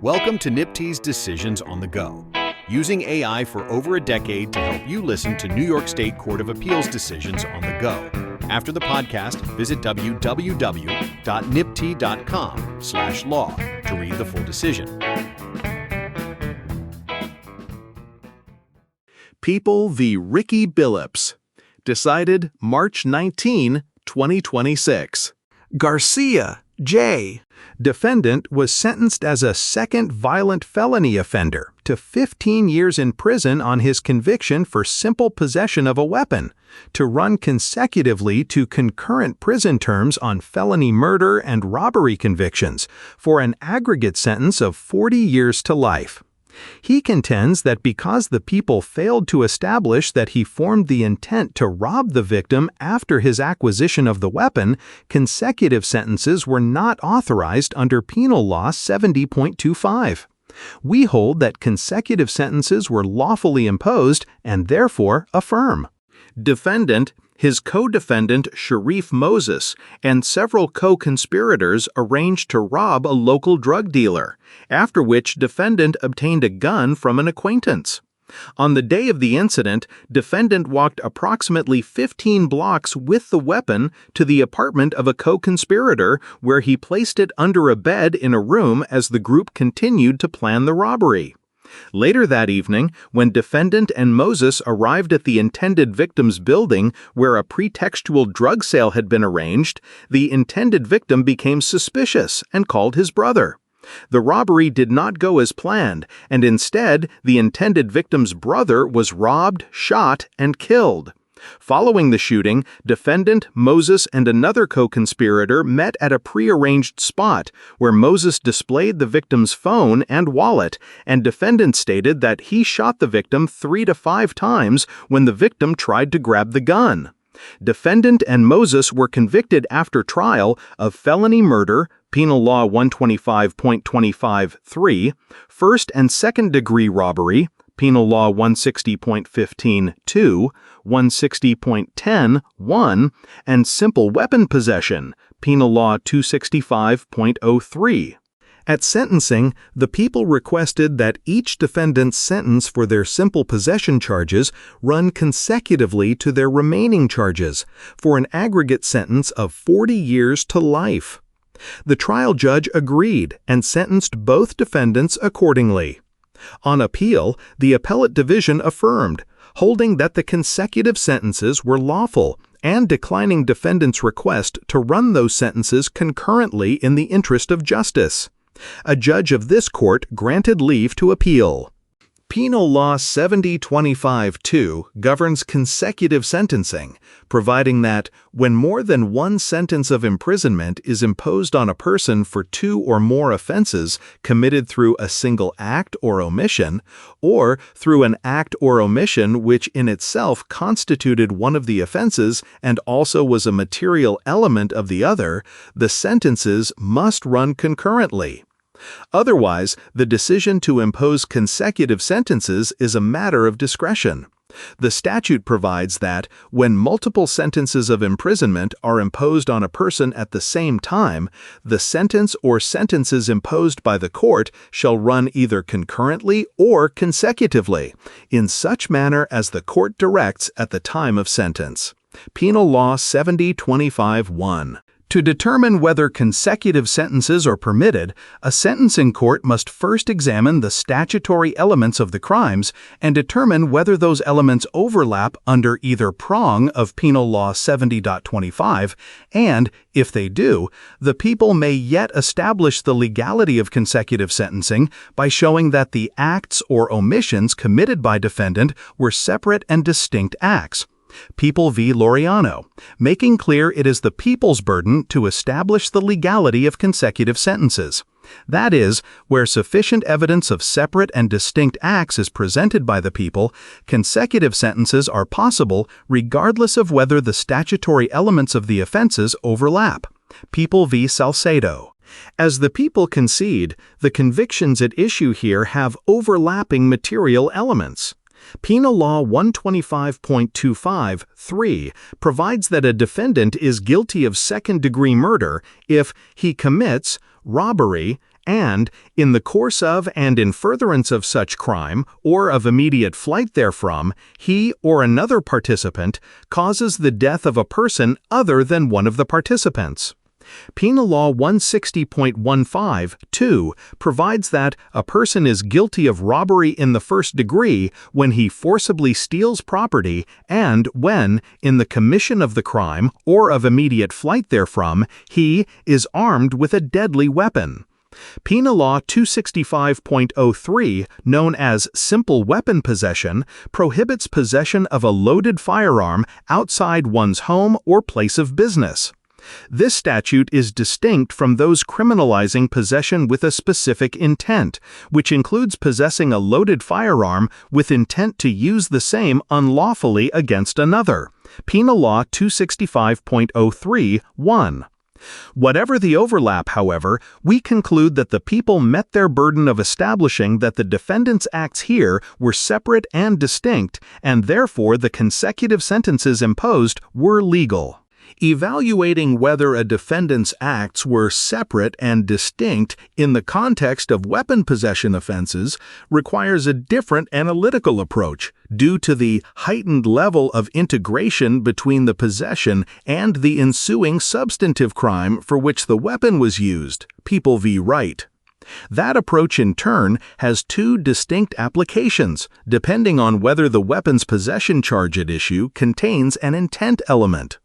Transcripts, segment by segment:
Welcome to NYPTI's Decisions on the Go, using AI for over a decade to help you listen to New York State Court of Appeals decisions on the go. After the podcast, visit www.nypti.com/law to read the full decision. People v. Ricky Billups. Decided March 19, 2026. Garcia, J. Defendant was sentenced as a second violent felony offender to 15 years in prison on his conviction for simple possession of a weapon, to run consecutively to concurrent prison terms on felony murder and robbery convictions for an aggregate sentence of 40 years to life. He contends that because the people failed to establish that he formed the intent to rob the victim after his acquisition of the weapon, consecutive sentences were not authorized under Penal Law 70.25. We hold that consecutive sentences were lawfully imposed and therefore affirm. Defendant, his co-defendant Sharif Moses, and several co-conspirators arranged to rob a local drug dealer, after which defendant obtained a gun from an acquaintance. On the day of the incident, defendant walked approximately 15 blocks with the weapon to the apartment of a co-conspirator, where he placed it under a bed in a room as the group continued to plan the robbery. Later that evening, when defendant and Moses arrived at the intended victim's building where a pretextual drug sale had been arranged, the intended victim became suspicious and called his brother. The robbery did not go as planned, and instead, the intended victim's brother was robbed, shot, and killed. Following the shooting, defendant, Moses, and another co-conspirator met at a prearranged spot where Moses displayed the victim's phone and wallet, and defendant stated that he shot the victim 3 to 5 times when the victim tried to grab the gun. Defendant and Moses were convicted after trial of felony murder, Penal Law 125.25(3), first and second degree robbery, Penal Law 160.15(2), 160.10(1), and simple weapon possession, Penal Law 265.03. At sentencing, the people requested that each defendant's sentence for their simple possession charges run consecutively to their remaining charges, for an aggregate sentence of 40 years to life. The trial judge agreed and sentenced both defendants accordingly. On appeal, the appellate division affirmed, holding that the consecutive sentences were lawful and declining defendant's request to run those sentences concurrently in the interest of justice. A judge of this court granted leave to appeal. Penal Law 70.25(2) governs consecutive sentencing, providing that when more than one sentence of imprisonment is imposed on a person for 2 or more offenses committed through a single act or omission, or through an act or omission which in itself constituted one of the offenses and also was a material element of the other, the sentences must run concurrently. Otherwise, the decision to impose consecutive sentences is a matter of discretion. The statute provides that, when multiple sentences of imprisonment are imposed on a person at the same time, the sentence or sentences imposed by the court shall run either concurrently or consecutively, in such manner as the court directs at the time of sentence. Penal Law 70.25(1). To determine whether consecutive sentences are permitted, a sentencing court must first examine the statutory elements of the crimes and determine whether those elements overlap under either prong of Penal Law 70.25, and, if they do, the people may yet establish the legality of consecutive sentencing by showing that the acts or omissions committed by defendant were separate and distinct acts. People v. Laureano, making clear it is the people's burden to establish the legality of consecutive sentences. That is, where sufficient evidence of separate and distinct acts is presented by the people, consecutive sentences are possible regardless of whether the statutory elements of the offenses overlap. People v. Salcedo. As the people concede, the convictions at issue here have overlapping material elements. Penal Law 125.25(3) provides that a defendant is guilty of second-degree murder if he commits robbery and, in the course of and in furtherance of such crime, or of immediate flight therefrom, he or another participant causes the death of a person other than one of the participants. Penal Law 160.15(2) provides that a person is guilty of robbery in the first degree when he forcibly steals property and when, in the commission of the crime or of immediate flight therefrom, he is armed with a deadly weapon. Penal Law 265.03, known as simple weapon possession, prohibits possession of a loaded firearm outside one's home or place of business. This statute is distinct from those criminalizing possession with a specific intent, which includes possessing a loaded firearm with intent to use the same unlawfully against another. Penal Law 265.03(1). Whatever the overlap, however, we conclude that the people met their burden of establishing that the defendant's acts here were separate and distinct, and therefore the consecutive sentences imposed were legal. Evaluating whether a defendant's acts were separate and distinct in the context of weapon possession offenses requires a different analytical approach due to the heightened level of integration between the possession and the ensuing substantive crime for which the weapon was used, People v. Wright. That approach, in turn, has two distinct applications, depending on whether the weapons possession charge at issue contains an intent element.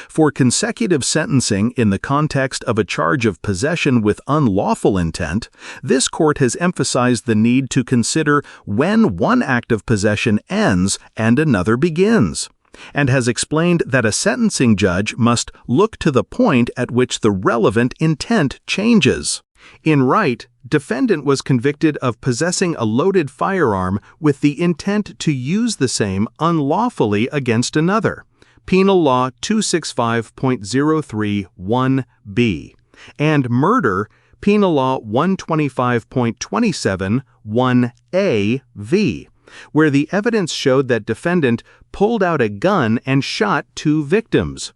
For consecutive sentencing in the context of a charge of possession with unlawful intent, this court has emphasized the need to consider when one act of possession ends and another begins, and has explained that a sentencing judge must look to the point at which the relevant intent changes. In Wright, defendant was convicted of possessing a loaded firearm with the intent to use the same unlawfully against another. Penal Law 265.03(1)(b), and murder, Penal Law 125.27(1)(a)(v), where the evidence showed that defendant pulled out a gun and shot two victims.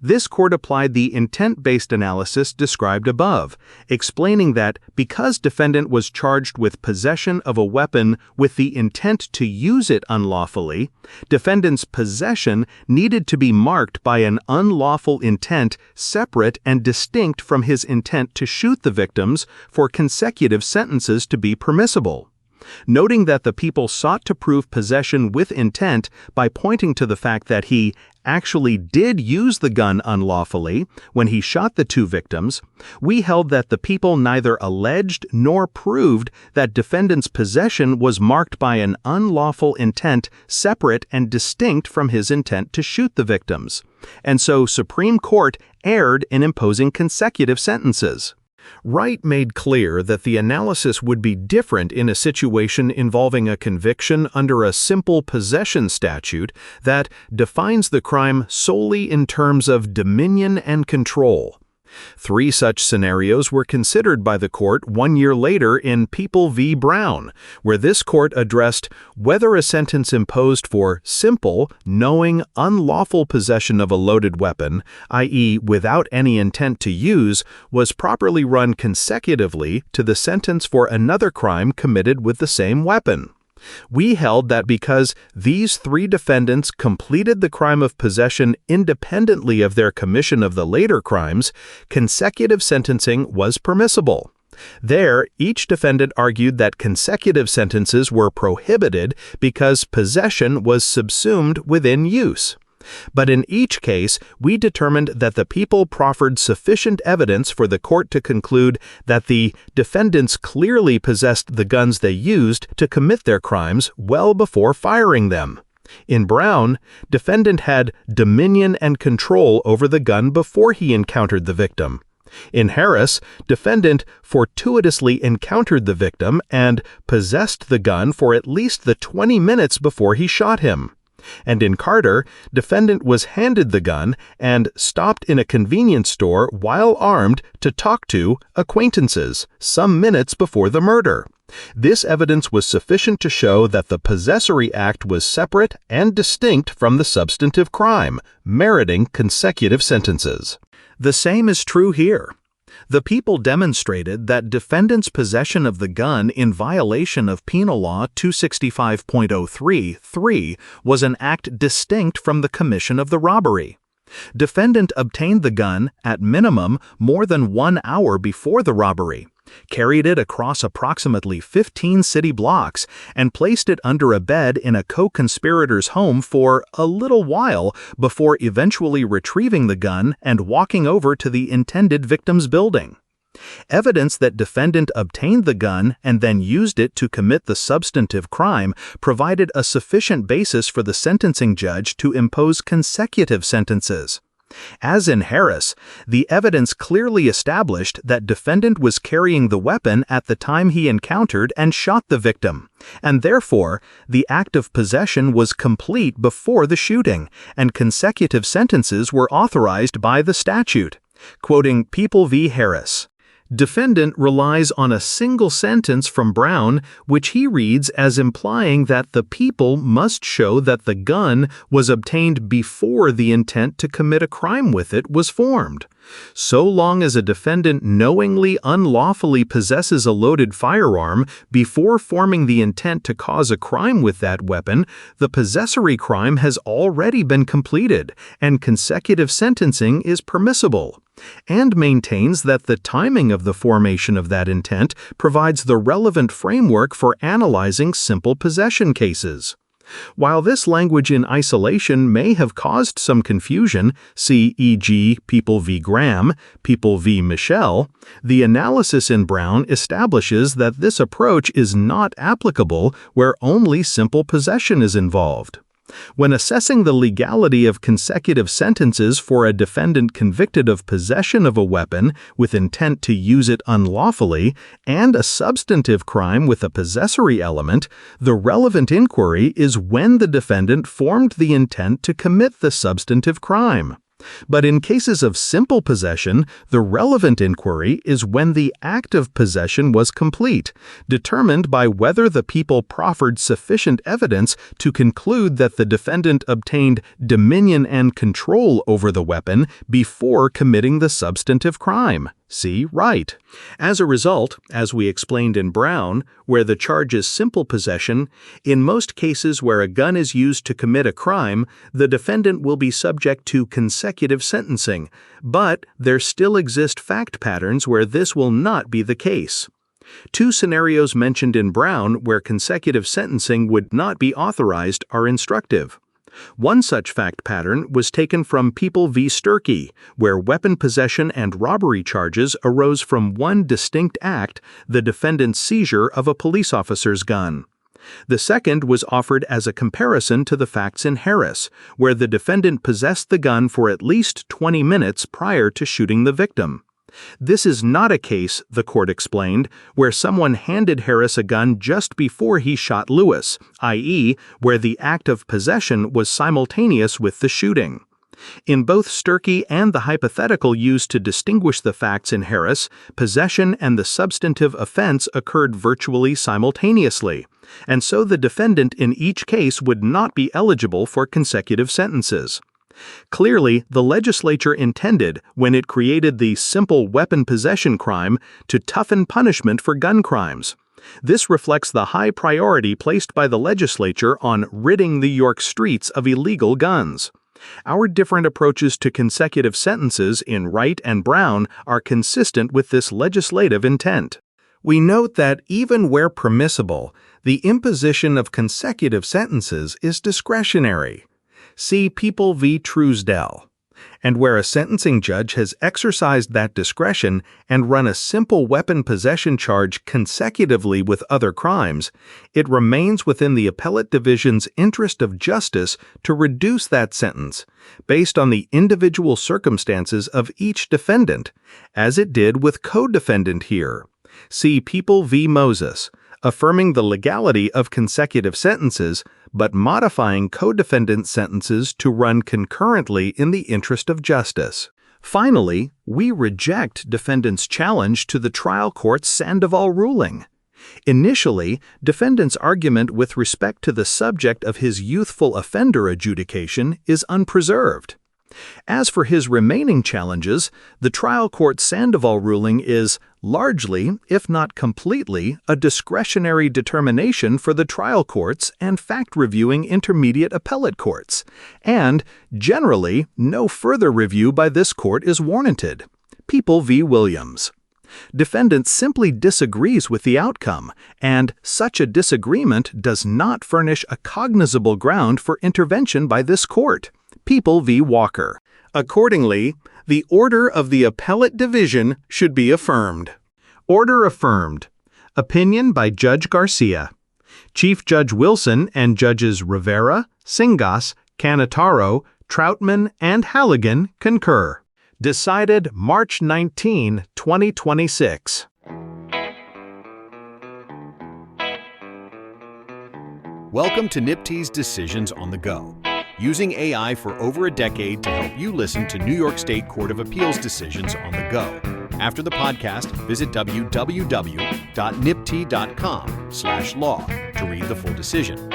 This court applied the intent-based analysis described above, explaining that because defendant was charged with possession of a weapon with the intent to use it unlawfully, defendant's possession needed to be marked by an unlawful intent separate and distinct from his intent to shoot the victims for consecutive sentences to be permissible. Noting that the people sought to prove possession with intent by pointing to the fact that he actually did use the gun unlawfully when he shot the two victims, we held that the people neither alleged nor proved that defendant's possession was marked by an unlawful intent separate and distinct from his intent to shoot the victims, and so Supreme Court erred in imposing consecutive sentences. Wright made clear that the analysis would be different in a situation involving a conviction under a simple possession statute that defines the crime solely in terms of dominion and control. 3 such scenarios were considered by the court 1 year later in People v. Brown, where this court addressed whether a sentence imposed for simple, knowing, unlawful possession of a loaded weapon, i.e. without any intent to use, was properly run consecutively to the sentence for another crime committed with the same weapon. We held that because these 3 defendants completed the crime of possession independently of their commission of the later crimes, consecutive sentencing was permissible. There, each defendant argued that consecutive sentences were prohibited because possession was subsumed within use. But in each case, we determined that the people proffered sufficient evidence for the court to conclude that the defendants clearly possessed the guns they used to commit their crimes well before firing them. In Brown, defendant had dominion and control over the gun before he encountered the victim. In Harris, defendant fortuitously encountered the victim and possessed the gun for at least the 20 minutes before he shot him. And in Carter, defendant was handed the gun and stopped in a convenience store while armed to talk to acquaintances some minutes before the murder. This evidence was sufficient to show that the possessory act was separate and distinct from the substantive crime, meriting consecutive sentences. The same is true here. The people demonstrated that defendant's possession of the gun in violation of Penal Law 265.03(3) was an act distinct from the commission of the robbery. Defendant obtained the gun, at minimum, more than 1 hour before the robbery, carried it across approximately 15 city blocks, and placed it under a bed in a co-conspirator's home for a little while before eventually retrieving the gun and walking over to the intended victim's building. Evidence that defendant obtained the gun and then used it to commit the substantive crime provided a sufficient basis for the sentencing judge to impose consecutive sentences. As in Harris, the evidence clearly established that defendant was carrying the weapon at the time he encountered and shot the victim, and therefore, the act of possession was complete before the shooting, and consecutive sentences were authorized by the statute. Quoting People v. Harris, defendant relies on a single sentence from Brown, which he reads as implying that the people must show that the gun was obtained before the intent to commit a crime with it was formed. So long as a defendant knowingly, unlawfully possesses a loaded firearm before forming the intent to cause a crime with that weapon, the possessory crime has already been completed, and consecutive sentencing is permissible, and maintains that the timing of the formation of that intent provides the relevant framework for analyzing simple possession cases. While this language in isolation may have caused some confusion, see e.g. People v. Graham, People v. Michel, the analysis in Brown establishes that this approach is not applicable where only simple possession is involved. When assessing the legality of consecutive sentences for a defendant convicted of possession of a weapon with intent to use it unlawfully and a substantive crime with a possessory element, the relevant inquiry is when the defendant formed the intent to commit the substantive crime. But in cases of simple possession, the relevant inquiry is when the act of possession was complete, determined by whether the people proffered sufficient evidence to conclude that the defendant obtained dominion and control over the weapon before committing the substantive crime. See Wright. As a result, as we explained in Brown, where the charge is simple possession, in most cases where a gun is used to commit a crime, the defendant will be subject to consecutive sentencing, but there still exist fact patterns where this will not be the case. Two scenarios mentioned in Brown where consecutive sentencing would not be authorized are instructive. One such fact pattern was taken from People v. Sturkey, where weapon possession and robbery charges arose from one distinct act, the defendant's seizure of a police officer's gun. The second was offered as a comparison to the facts in Harris, where the defendant possessed the gun for at least 20 minutes prior to shooting the victim. This is not a case, the court explained, where someone handed Harris a gun just before he shot Lewis, i.e., where the act of possession was simultaneous with the shooting. In both Sturkey and the hypothetical used to distinguish the facts in Harris, possession and the substantive offense occurred virtually simultaneously, and so the defendant in each case would not be eligible for consecutive sentences. Clearly, the legislature intended, when it created the simple weapon possession crime, to toughen punishment for gun crimes. This reflects the high priority placed by the legislature on ridding New York streets of illegal guns. Our different approaches to consecutive sentences in Wright and Brown are consistent with this legislative intent. We note that even where permissible, the imposition of consecutive sentences is discretionary. See People v. Truesdell. And where a sentencing judge has exercised that discretion and run a simple weapon possession charge consecutively with other crimes, it remains within the appellate division's interest of justice to reduce that sentence based on the individual circumstances of each defendant, as it did with co-defendant here. See People v. Moses, affirming the legality of consecutive sentences, but modifying co-defendant sentences to run concurrently in the interest of justice. Finally, we reject defendant's challenge to the trial court's Sandoval ruling. Initially, defendant's argument with respect to the subject of his youthful offender adjudication is unpreserved. As for his remaining challenges, the trial court Sandoval ruling is largely, if not completely, a discretionary determination for the trial courts and fact-reviewing intermediate appellate courts, and, generally, no further review by this court is warranted. People v. Williams. Defendant simply disagrees with the outcome, and such a disagreement does not furnish a cognizable ground for intervention by this court. People v. Walker. Accordingly, the order of the Appellate Division should be affirmed. Order affirmed. Opinion by Judge Garcia. Chief Judge Wilson and Judges Rivera, Singas, Canataro, Troutman, and Halligan concur. Decided March 19, 2026. Welcome to NYPTI's Decisions on the Go, using AI for over a decade to help you listen to New York State Court of Appeals decisions on the go. After the podcast, visit www.nypti.com/law to read the full decision.